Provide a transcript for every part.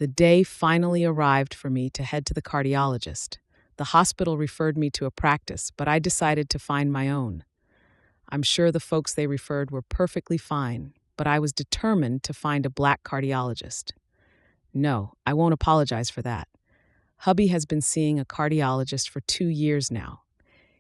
The day finally arrived for me to head to the cardiologist. The hospital referred me to a practice, but I decided to find my own. I'm sure the folks they referred were perfectly fine, but I was determined to find a black cardiologist. No, I won't apologize for that. Hubby has been seeing a cardiologist for 2 years now.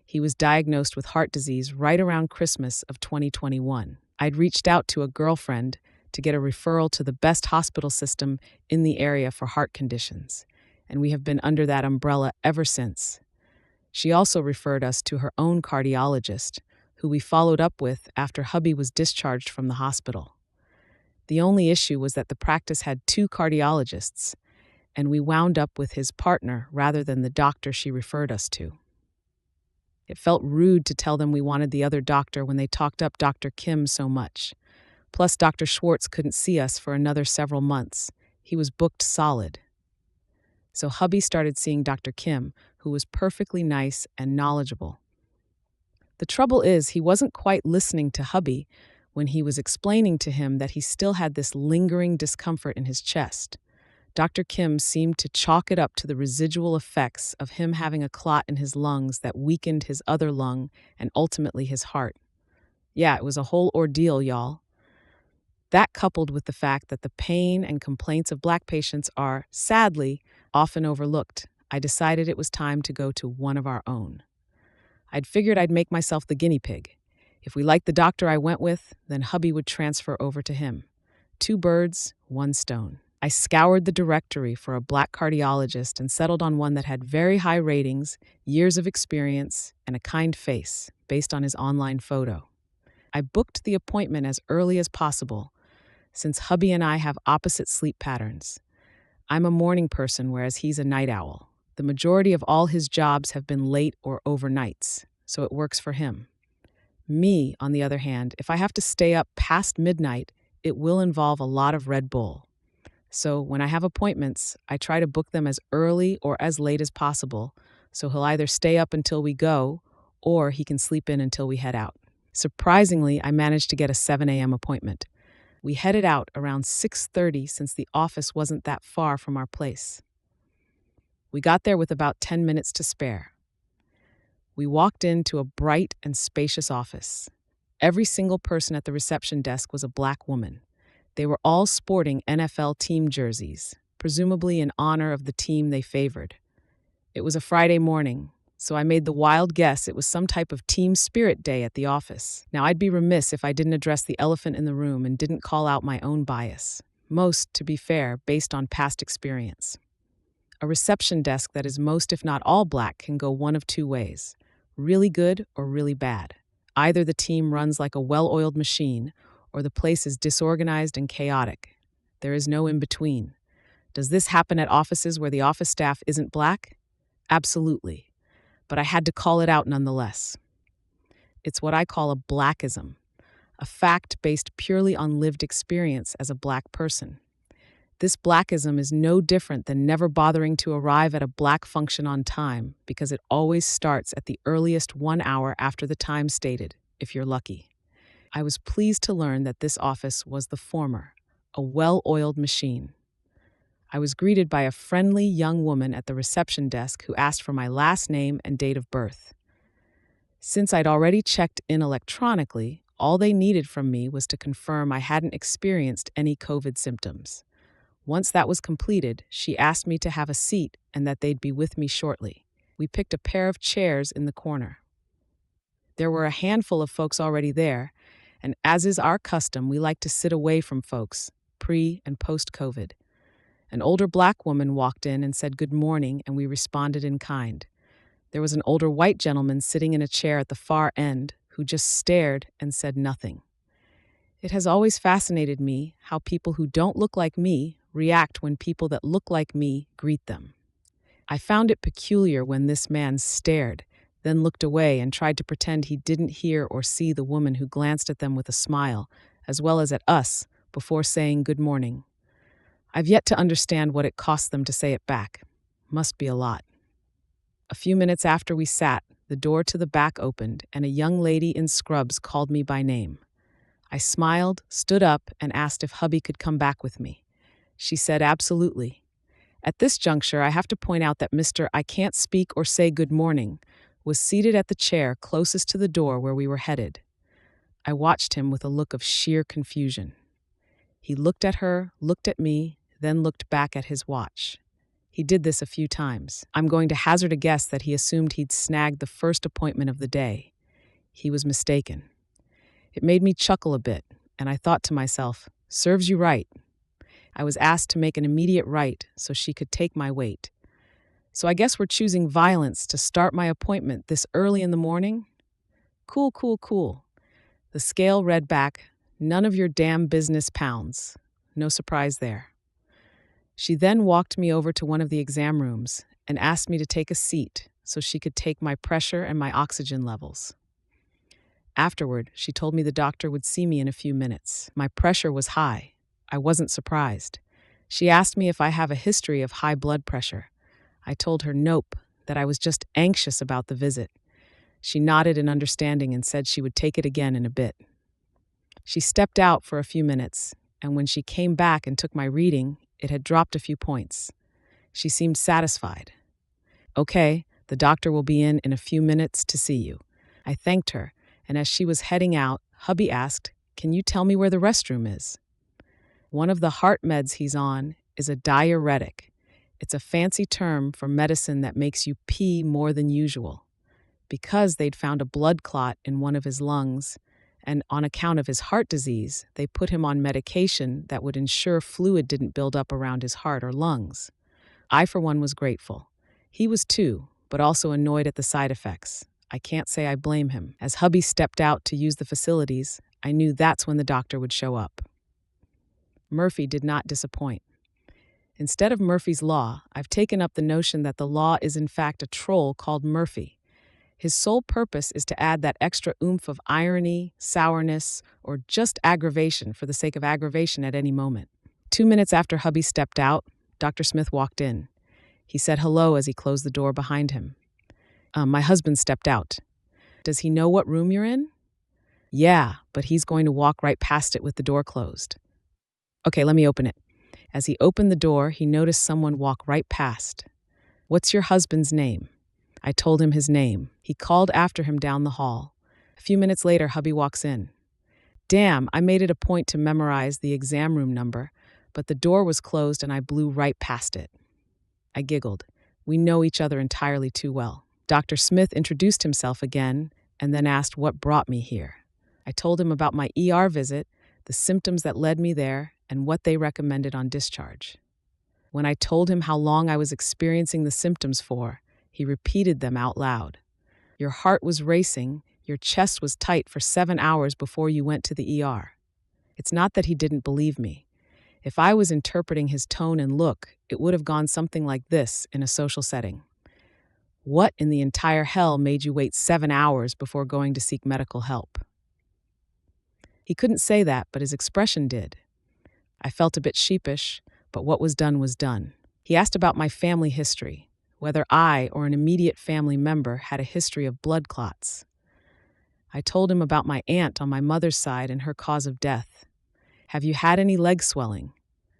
He was diagnosed with heart disease right around Christmas of 2021. I'd reached out to a girlfriend to get a referral to the best hospital system in the area for heart conditions, and we have been under that umbrella ever since. She also referred us to her own cardiologist, who we followed up with after hubby was discharged from the hospital. The only issue was that the practice had 2 cardiologists, and we wound up with his partner rather than the doctor she referred us to. It felt rude to tell them we wanted the other doctor when they talked up Dr. Kim so much. Plus, Dr. Schwartz couldn't see us for another several months. He was booked solid. So hubby started seeing Dr. Kim, who was perfectly nice and knowledgeable. The trouble is, he wasn't quite listening to hubby when he was explaining to him that he still had this lingering discomfort in his chest. Dr. Kim seemed to chalk it up to the residual effects of him having a clot in his lungs that weakened his other lung and ultimately his heart. Yeah, it was a whole ordeal, y'all. That, coupled with the fact that the pain and complaints of black patients are, sadly, often overlooked, I decided it was time to go to one of our own. I'd figured I'd make myself the guinea pig. If we liked the doctor I went with, then hubby would transfer over to him. 2 birds, 1 stone. I scoured the directory for a black cardiologist and settled on one that had very high ratings, years of experience, and a kind face, based on his online photo. I booked the appointment as early as possible, since hubby and I have opposite sleep patterns. I'm a morning person, whereas he's a night owl. The majority of all his jobs have been late or overnights, so it works for him. Me, on the other hand, if I have to stay up past midnight, it will involve a lot of Red Bull. So when I have appointments, I try to book them as early or as late as possible, so he'll either stay up until we go, or he can sleep in until we head out. Surprisingly, I managed to get a 7 a.m. appointment. We headed out around 6:30 since the office wasn't that far from our place. We got there with about 10 minutes to spare. We walked into a bright and spacious office. Every single person at the reception desk was a black woman. They were all sporting NFL team jerseys, presumably in honor of the team they favored. It was a Friday morning, so I made the wild guess it was some type of team spirit day at the office. Now, I'd be remiss if I didn't address the elephant in the room and didn't call out my own bias. Most, to be fair, based on past experience. A reception desk that is most, if not all, black can go one of 2 ways: really good or really bad. Either the team runs like a well-oiled machine, or the place is disorganized and chaotic. There is no in-between. Does this happen at offices where the office staff isn't black? Absolutely. But I had to call it out nonetheless. It's what I call a blackism, a fact based purely on lived experience as a black person. This blackism is no different than never bothering to arrive at a black function on time, because it always starts at the earliest 1 hour after the time stated, if you're lucky. I was pleased to learn that this office was the former, a well-oiled machine. I was greeted by a friendly young woman at the reception desk who asked for my last name and date of birth. Since I'd already checked in electronically, all they needed from me was to confirm I hadn't experienced any COVID symptoms. Once that was completed, she asked me to have a seat and that they'd be with me shortly. We picked a pair of chairs in the corner. There were a handful of folks already there, and as is our custom, we like to sit away from folks, pre- and post-COVID. An older black woman walked in and said good morning, and we responded in kind. There was an older white gentleman sitting in a chair at the far end who just stared and said nothing. It has always fascinated me how people who don't look like me react when people that look like me greet them. I found it peculiar when this man stared, then looked away and tried to pretend he didn't hear or see the woman who glanced at them with a smile, as well as at us, before saying good morning. I've yet to understand what it cost them to say it back. Must be a lot. A few minutes after we sat, the door to the back opened and a young lady in scrubs called me by name. I smiled, stood up, and asked if hubby could come back with me. She said absolutely. At this juncture, I have to point out that Mr. I Can't Speak or Say Good Morning was seated at the chair closest to the door where we were headed. I watched him with a look of sheer confusion. He looked at her, looked at me, then looked back at his watch. He did this a few times. I'm going to hazard a guess that he assumed he'd snagged the first appointment of the day. He was mistaken. It made me chuckle a bit, and I thought to myself, serves you right. I was asked to make an immediate right so she could take my weight. So I guess we're choosing violence to start my appointment this early in the morning? Cool, cool, cool. The scale read back, none of your damn business pounds. No surprise there. She then walked me over to one of the exam rooms and asked me to take a seat so she could take my pressure and my oxygen levels. Afterward, she told me the doctor would see me in a few minutes. My pressure was high. I wasn't surprised. She asked me if I have a history of high blood pressure. I told her nope, that I was just anxious about the visit. She nodded in understanding and said she would take it again in a bit. She stepped out for a few minutes, and when she came back and took my reading, it had dropped a few points. She seemed satisfied. Okay, the doctor will be in a few minutes to see you. I thanked her, and as she was heading out, hubby asked, can you tell me where the restroom is? One of the heart meds he's on is a diuretic. It's a fancy term for medicine that makes you pee more than usual. Because they'd found a blood clot in one of his lungs, and on account of his heart disease, they put him on medication that would ensure fluid didn't build up around his heart or lungs. I, for one, was grateful. He was too, but also annoyed at the side effects. I can't say I blame him. As hubby stepped out to use the facilities, I knew that's when the doctor would show up. Murphy did not disappoint. Instead of Murphy's Law, I've taken up the notion that the law is in fact a troll called Murphy. His sole purpose is to add that extra oomph of irony, sourness, or just aggravation for the sake of aggravation at any moment. 2 minutes after hubby stepped out, Dr. Smith walked in. He said hello as he closed the door behind him. My husband stepped out. Does he know what room you're in? Yeah, but he's going to walk right past it with the door closed. Okay, let me open it. As he opened the door, he noticed someone walk right past. What's your husband's name? I told him his name. He called after him down the hall. A few minutes later, hubby walks in. Damn, I made it a point to memorize the exam room number, but the door was closed and I blew right past it. I giggled. We know each other entirely too well. Dr. Smith introduced himself again and then asked what brought me here. I told him about my ER visit, the symptoms that led me there, and what they recommended on discharge. When I told him how long I was experiencing the symptoms for, he repeated them out loud. Your heart was racing, your chest was tight for 7 hours before you went to the ER. It's not that he didn't believe me. If I was interpreting his tone and look, it would have gone something like this in a social setting. What in the entire hell made you wait 7 hours before going to seek medical help? He couldn't say that, but his expression did. I felt a bit sheepish, but what was done was done. He asked about my family history, whether I or an immediate family member had a history of blood clots. I told him about my aunt on my mother's side and her cause of death. Have you had any leg swelling?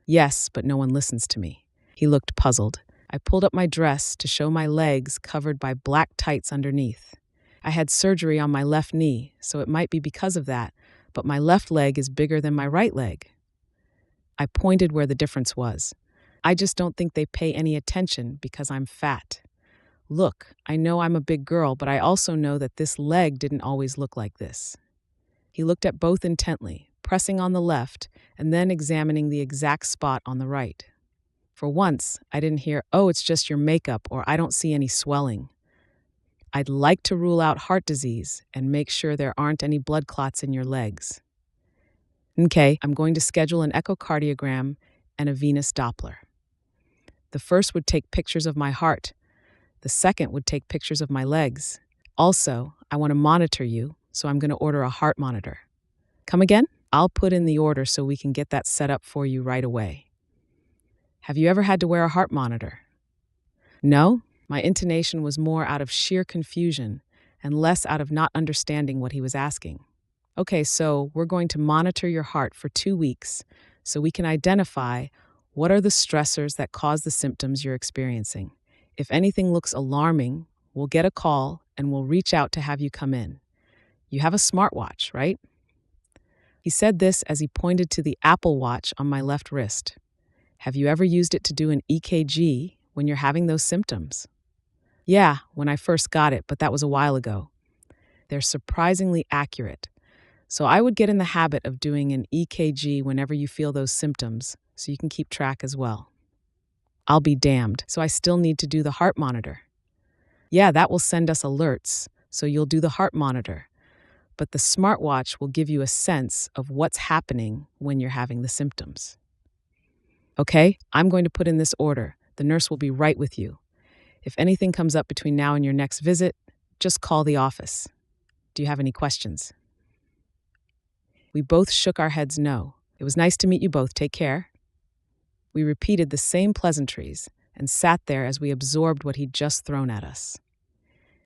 Yes, but no one listens to me. He looked puzzled. I pulled up my dress to show my legs covered by black tights underneath. I had surgery on my left knee, so it might be because of that, but my left leg is bigger than my right leg. I pointed where the difference was. I just don't think they pay any attention because I'm fat. Look, I know I'm a big girl, but I also know that this leg didn't always look like this. He looked at both intently, pressing on the left and then examining the exact spot on the right. For once, I didn't hear, oh, it's just your makeup, or I don't see any swelling. I'd like to rule out heart disease and make sure there aren't any blood clots in your legs. Okay, I'm going to schedule an echocardiogram and a venous Doppler. The first would take pictures of my heart. The second would take pictures of my legs. Also, I want to monitor you, so I'm going to order a heart monitor. Come again? I'll put in the order so we can get that set up for you right away. Have you ever had to wear a heart monitor? No, my intonation was more out of sheer confusion and less out of not understanding what he was asking. Okay, so we're going to monitor your heart for 2 weeks so we can identify What are the stressors that cause the symptoms you're experiencing? If anything looks alarming, we'll get a call and we'll reach out to have you come in. You have a smartwatch, right? He said this as he pointed to the Apple Watch on my left wrist. Have you ever used it to do an EKG when you're having those symptoms? Yeah, when I first got it, but that was a while ago. They're surprisingly accurate. So I would get in the habit of doing an EKG whenever you feel those symptoms so you can keep track as well. I'll be damned, so I still need to do the heart monitor. Yeah, that will send us alerts, so you'll do the heart monitor. But the smartwatch will give you a sense of what's happening when you're having the symptoms. Okay, I'm going to put in this order. The nurse will be right with you. If anything comes up between now and your next visit, just call the office. Do you have any questions? We both shook our heads no. It was nice to meet you both. Take care. We repeated the same pleasantries and sat there as we absorbed what he'd just thrown at us.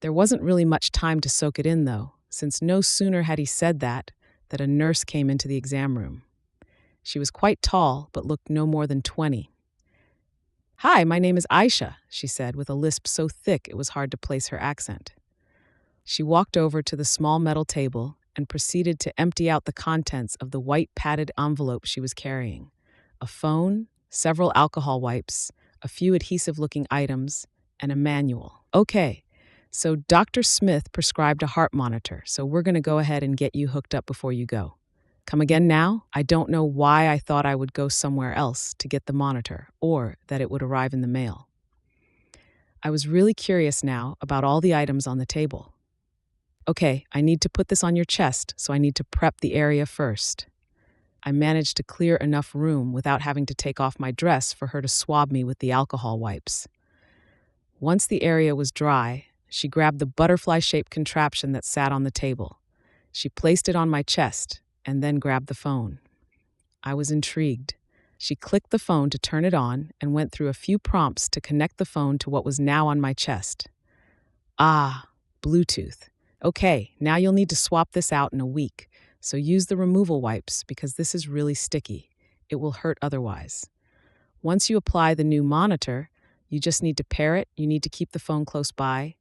There wasn't really much time to soak it in, though, since no sooner had he said that a nurse came into the exam room. She was quite tall, but looked no more than 20. Hi, my name is Aisha, she said with a lisp so thick it was hard to place her accent. She walked over to the small metal table and proceeded to empty out the contents of the white padded envelope she was carrying. A phone, several alcohol wipes, a few adhesive-looking items, and a manual. Okay, so Dr. Smith prescribed a heart monitor, so we're going to go ahead and get you hooked up before you go. Come again now? I don't know why I thought I would go somewhere else to get the monitor, or that it would arrive in the mail. I was really curious now about all the items on the table. Okay, I need to put this on your chest, so I need to prep the area first. I managed to clear enough room without having to take off my dress for her to swab me with the alcohol wipes. Once the area was dry, she grabbed the butterfly-shaped contraption that sat on the table. She placed it on my chest and then grabbed the phone. I was intrigued. She clicked the phone to turn it on and went through a few prompts to connect the phone to what was now on my chest. Ah, Bluetooth. Okay, now you'll need to swap this out in a week, so use the removal wipes because this is really sticky. It will hurt otherwise. Once you apply the new monitor, you just need to pair it. You need to keep the phone close by.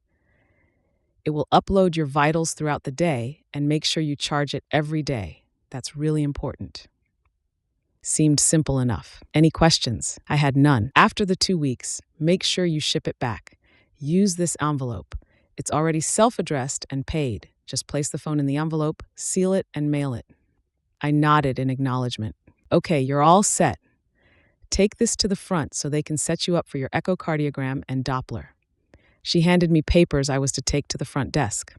It will upload your vitals throughout the day and make sure you charge it every day. That's really important. Seemed simple enough. Any questions? I had none. After the 2 weeks, make sure you ship it back. Use this envelope. It's already self-addressed and paid. Just place the phone in the envelope, seal it, and mail it. I nodded in acknowledgement. Okay, you're all set. Take this to the front so they can set you up for your echocardiogram and Doppler. She handed me papers I was to take to the front desk.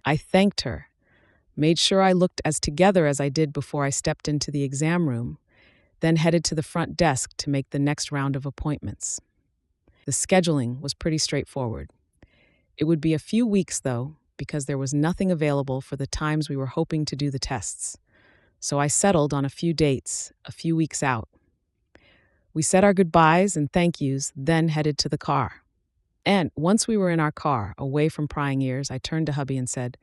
I thanked her, made sure I looked as together as I did before I stepped into the exam room, then headed to the front desk to make the next round of appointments. The scheduling was pretty straightforward. It would be a few weeks, though, because there was nothing available for the times we were hoping to do the tests. So I settled on a few dates, a few weeks out. We said our goodbyes and thank yous, then headed to the car. And once we were in our car, away from prying ears, I turned to hubby and said,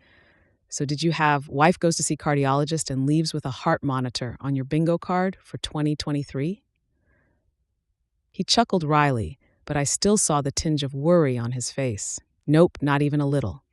"So did you have wife goes to see cardiologist and leaves with a heart monitor on your bingo card for 2023? He chuckled wryly, but I still saw the tinge of worry on his face. Nope, not even a little.